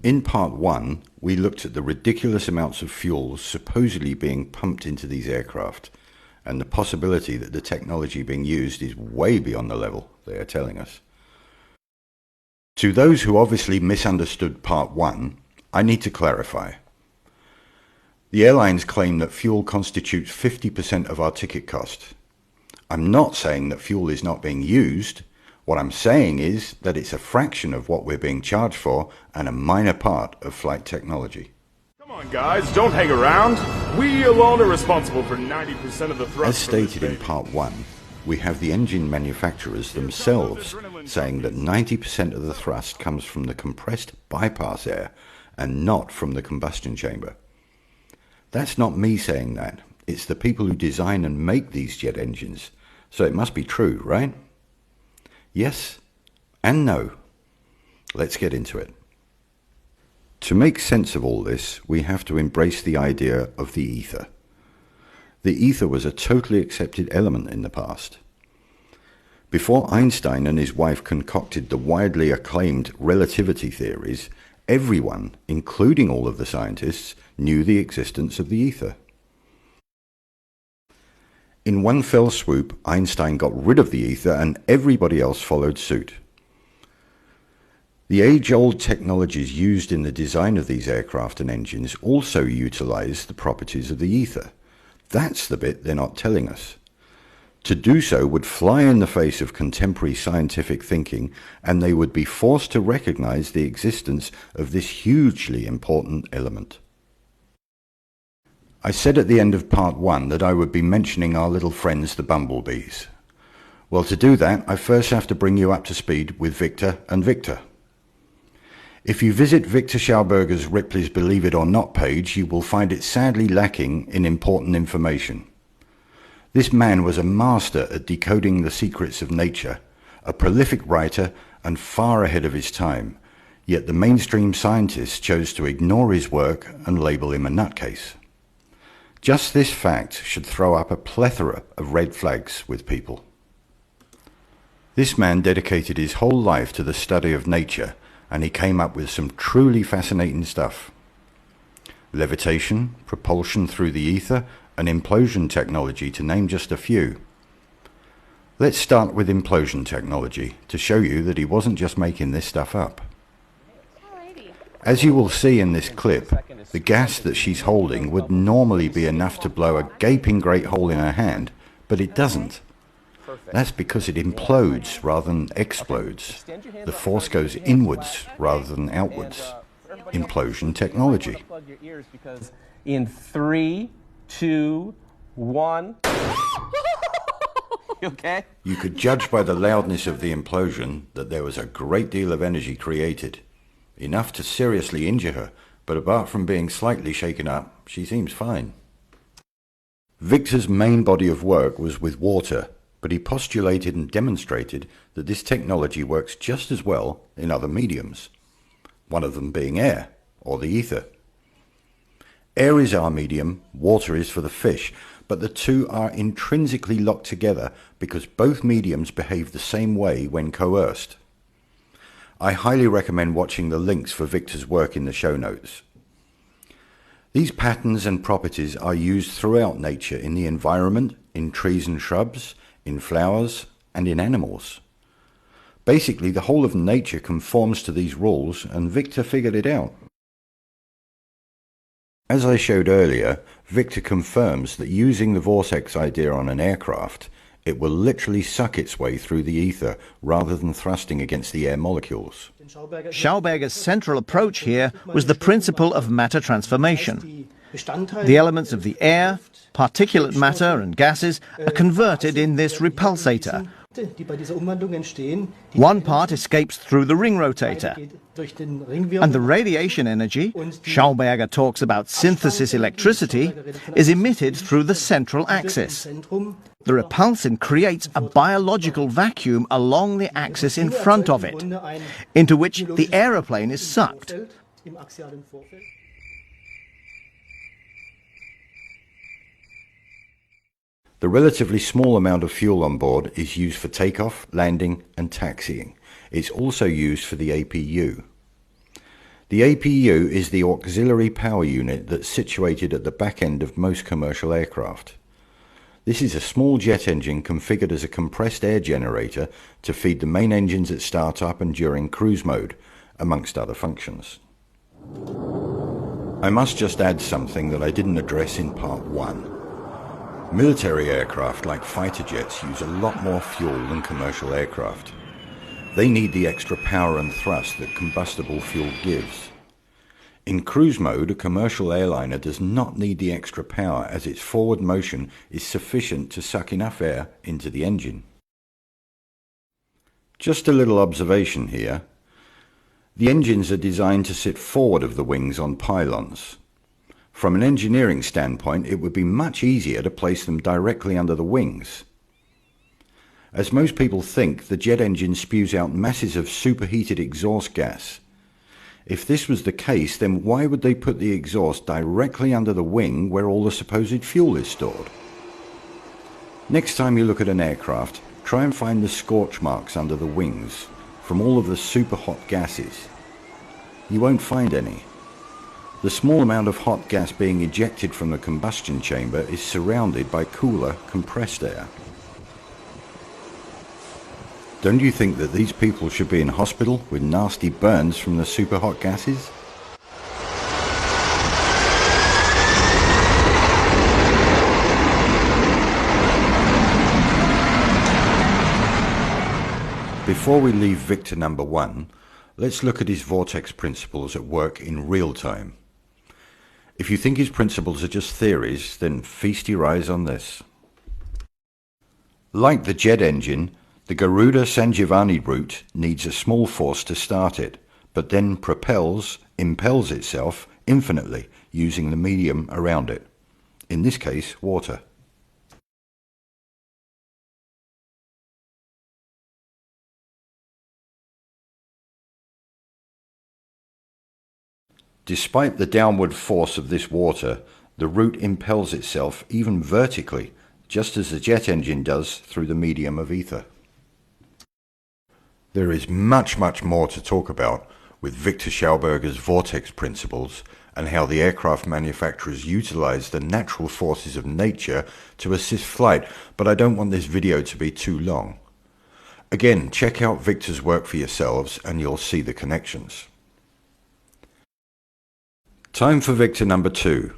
In part 1, we looked at the ridiculous amounts of fuel supposedly being pumped into these aircraft, and the possibility that the technology being used is way beyond the level they are telling us. To those who obviously misunderstood part 1, I need to clarify. The airlines claim that fuel constitutes 50% of our ticket cost. I'm not saying that fuel is not being used. What I'm saying is that it's a fraction of what we're being charged for and a minor part of flight technology. Come on guys, don't hang around. We alone are responsible for 90% of the thrust. As stated in part 1, we have the engine manufacturers themselves saying that 90% of the thrust comes from the compressed bypass air and not from the combustion chamber. That's not me saying that. It's the people who design and make these jet engines. So it must be true, right? Yes and no. Let's get into it. To make sense of all this, we have to embrace the idea of the ether. The ether was a totally accepted element in the past. Before Einstein and his wife concocted the widely acclaimed relativity theories, everyone, including all of the scientists, knew the existence of the ether. In one fell swoop, Einstein got rid of the ether and everybody else followed suit. The age-old technologies used in the design of these aircraft and engines also utilize the properties of the ether. That's the bit they're not telling us. To do so would fly in the face of contemporary scientific thinking, and they would be forced to recognize the existence of this hugely important element. I said at the end of part 1 that I would be mentioning our little friends, the bumblebees. Well, to do that, I first have to bring you up to speed with Victor and Victor. If you visit Victor Schauberger's Ripley's Believe It or Not page, you will find it sadly lacking in important information. This man was a master at decoding the secrets of nature, a prolific writer and far ahead of his time, yet the mainstream scientists chose to ignore his work and label him a nutcase. Just this fact should throw up a plethora of red flags with people. This man dedicated his whole life to the study of nature, and he came up with some truly fascinating stuff. Levitation, propulsion through the ether, and implosion technology, to name just a few. Let's start with implosion technology to show you that he wasn't just making this stuff up. As you will see in this clip, the gas that she's holding would normally be enough to blow a gaping great hole in her hand, but it doesn't. That's because it implodes rather than explodes. The force goes inwards rather than outwards. Implosion technology. In 3, 2, 1. Okay? You could judge by the loudness of the implosion that there was a great deal of energy created. Enough to seriously injure her, but apart from being slightly shaken up, she seems fine. Victor's main body of work was with water, but he postulated and demonstrated that this technology works just as well in other mediums, one of them being air, or the ether. Air is our medium, water is for the fish, but the two are intrinsically locked together because both mediums behave the same way when coerced. I highly recommend watching the links for Victor's work in the show notes. These patterns and properties are used throughout nature, in the environment, in trees and shrubs, in flowers, and in animals. Basically, the whole of nature conforms to these rules, and Victor figured it out. As I showed earlier, Victor confirms that using the vortex idea on an aircraft, it will literally suck its way through the ether rather than thrusting against the air molecules. Schauberger's central approach here was the principle of matter transformation. The elements of the air, particulate matter and gases are converted in this repulsator. One part escapes through the ring rotator, and the radiation energy, Schauberger talks about synthesis electricity, is emitted through the central axis. The repulsin creates a biological vacuum along the axis in front of it, into which the aeroplane is sucked. The relatively small amount of fuel on board is used for takeoff, landing and taxiing. It's also used for the APU. The APU is the auxiliary power unit that's situated at the back end of most commercial aircraft. This is a small jet engine configured as a compressed air generator to feed the main engines at startup and during cruise mode, amongst other functions. I must just add something that I didn't address in part 1. Military aircraft like fighter jets use a lot more fuel than commercial aircraft. They need the extra power and thrust that combustible fuel gives. In cruise mode, a commercial airliner does not need the extra power as its forward motion is sufficient to suck enough air into the engine. Just a little observation here. The engines are designed to sit forward of the wings on pylons. From an engineering standpoint, it would be much easier to place them directly under the wings. As most people think, the jet engine spews out masses of superheated exhaust gas. If this was the case, then why would they put the exhaust directly under the wing where all the supposed fuel is stored? Next time you look at an aircraft, try and find the scorch marks under the wings from all of the super hot gases. You won't find any. The small amount of hot gas being ejected from the combustion chamber is surrounded by cooler, compressed air. Don't you think that these people should be in hospital with nasty burns from the super hot gases? Before we leave Victor number 1, let's look at his vortex principles at work in real time. If you think his principles are just theories, then feast your eyes on this. Like the jet engine, the Garuda San Giovanni route needs a small force to start it, but then impels itself infinitely using the medium around it, in this case water. Despite the downward force of this water, the route impels itself even vertically, just as the jet engine does through the medium of ether. There is much more to talk about with Victor Schauberger's vortex principles and how the aircraft manufacturers utilize the natural forces of nature to assist flight, but I don't want this video to be too long. Again, check out Victor's work for yourselves and you'll see the connections. Time for Victor number 2.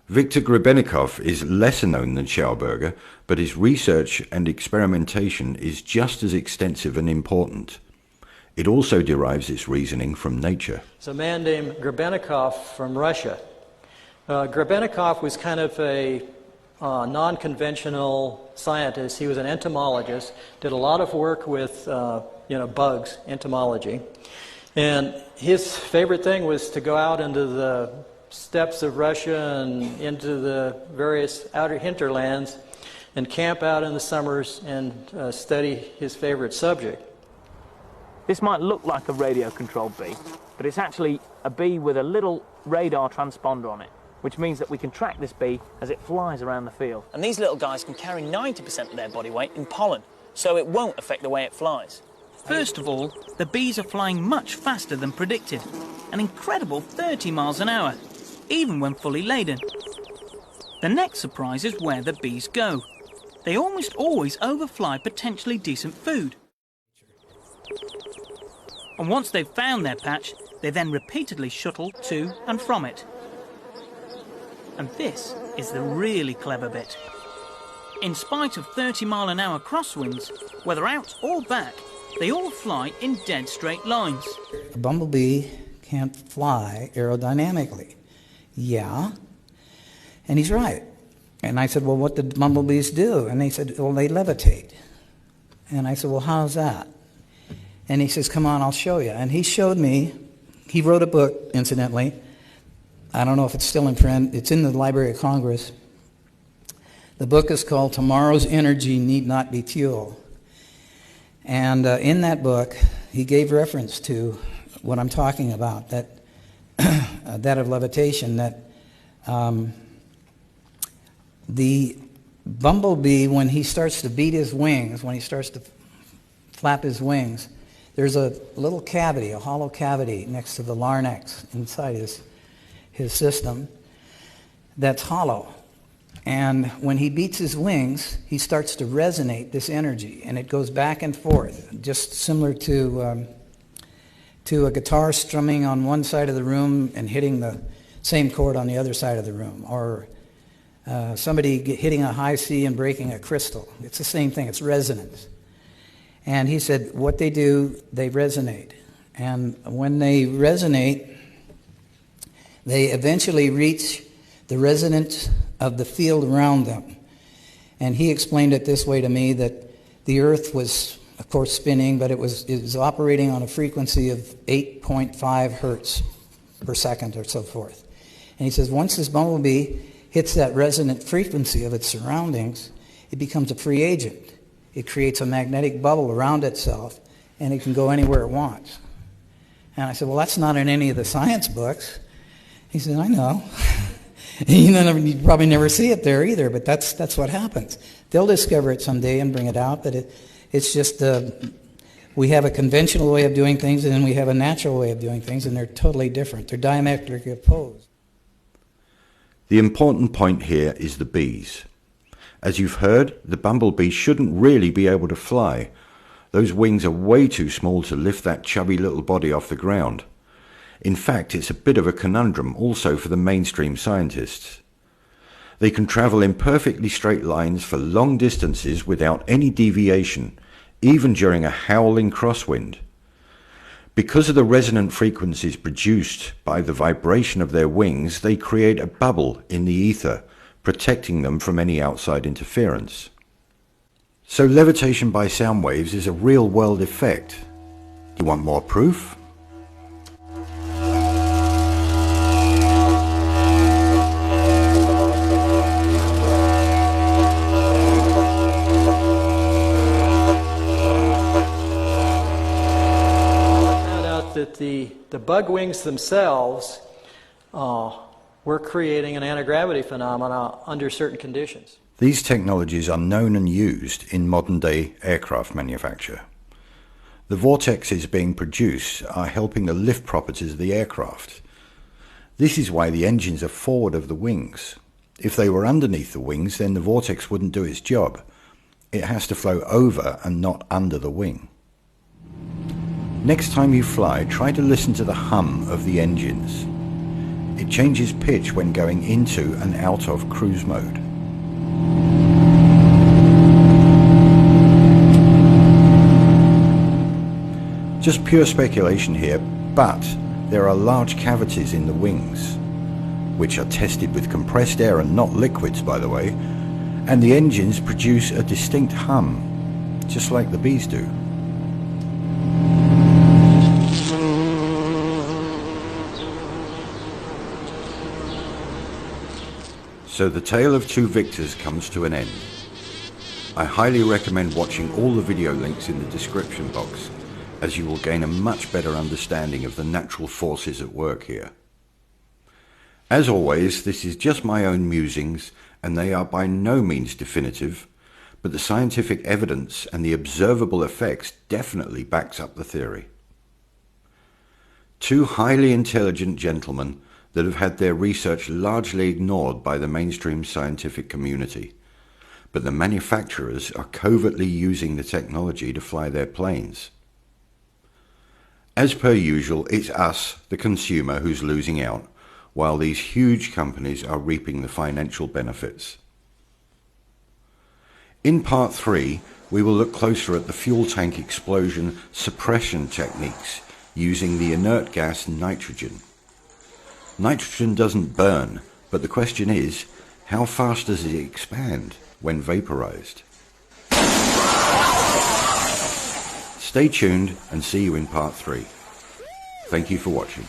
Viktor Grebennikov is lesser known than Schauberger, but his research and experimentation is just as extensive and important. It also derives its reasoning from nature. It's a man named Grebennikov from Russia. Grebennikov was kind of a non-conventional scientist. He was an entomologist, did a lot of work with bugs, entomology. And his favorite thing was to go out into the steppes of Russia and into the various outer hinterlands and camp out in the summers and study his favorite subject. This might look like a radio-controlled bee, but it's actually a bee with a little radar transponder on it, which means that we can track this bee as it flies around the field. And these little guys can carry 90% of their body weight in pollen, so it won't affect the way it flies. First of all, the bees are flying much faster than predicted, an incredible 30 miles an hour, even when fully laden. The next surprise is where the bees go. They almost always overfly potentially decent food. And once they've found their patch, they then repeatedly shuttle to and from it. And this is the really clever bit. In spite of 30-mile-an-hour crosswinds, whether out or back, they all fly in dead straight lines. A bumblebee can't fly aerodynamically. Yeah, and he's right. And I said, well, what did bumblebees do? And they said, well, they levitate. And I said, well, how's that? And he says, come on, I'll show you. And he showed me. He wrote a book, incidentally. I don't know if it's still in print. It's in the Library of Congress. The book is called Tomorrow's Energy Need Not Be Fuel. And in that book, he gave reference to what I'm talking about, that that of levitation, that the bumblebee, when he starts to beat his wings, when he starts to flap his wings, there's a little cavity, a hollow cavity next to the larynx inside his system that's hollow. And when he beats his wings, he starts to resonate this energy, and it goes back and forth, just similar to a guitar strumming on one side of the room and hitting the same chord on the other side of the room, or somebody hitting a high C and breaking a crystal. It's the same thing. It's resonance. And he said what they do, they resonate. And when they resonate, they eventually reach the resonance of the field around them. And he explained it this way to me, that the Earth was, of course, spinning, but it was operating on a frequency of 8.5 hertz per second or so forth. And he says once this bumblebee hits that resonant frequency of its surroundings, it becomes a free agent. It creates a magnetic bubble around itself, and it can go anywhere it wants. And I said, well, that's not in any of the science books. He said, I know. You probably never see it there either, but that's what happens. They'll discover it someday and bring it out, but it's just we have a conventional way of doing things, and then we have a natural way of doing things, and they're totally different. They're diametrically opposed. The important point here is the bees. As you've heard, the bumblebee shouldn't really be able to fly. Those wings are way too small to lift that chubby little body off the ground. In fact, it's a bit of a conundrum also for the mainstream scientists. They can travel in perfectly straight lines for long distances without any deviation, even during a howling crosswind. Because of the resonant frequencies produced by the vibration of their wings, they create a bubble in the ether, protecting them from any outside interference. So levitation by sound waves is a real-world effect. You want more proof? That the bug wings themselves were creating an anti-gravity phenomena under certain conditions. These technologies are known and used in modern-day aircraft manufacture. The vortexes being produced are helping the lift properties of the aircraft. This is why the engines are forward of the wings. If they were underneath the wings, then the vortex wouldn't do its job. It has to flow over and not under the wing. Next time you fly, try to listen to the hum of the engines. It changes pitch when going into and out of cruise mode. Just pure speculation here, but there are large cavities in the wings, which are tested with compressed air and not liquids, by the way, and the engines produce a distinct hum, just like the bees do. So the tale of two victors comes to an end. I highly recommend watching all the video links in the description box, as you will gain a much better understanding of the natural forces at work here. As always, this is just my own musings, and they are by no means definitive, but the scientific evidence and the observable effects definitely backs up the theory. Two highly intelligent gentlemen that have had their research largely ignored by the mainstream scientific community, but the manufacturers are covertly using the technology to fly their planes. As per usual, it's us, the consumer, who's losing out, while these huge companies are reaping the financial benefits. In part 3, we will look closer at the fuel tank explosion suppression techniques using the inert gas nitrogen. Nitrogen doesn't burn, but the question is, how fast does it expand when vaporized? Stay tuned and see you in part 3. Thank you for watching.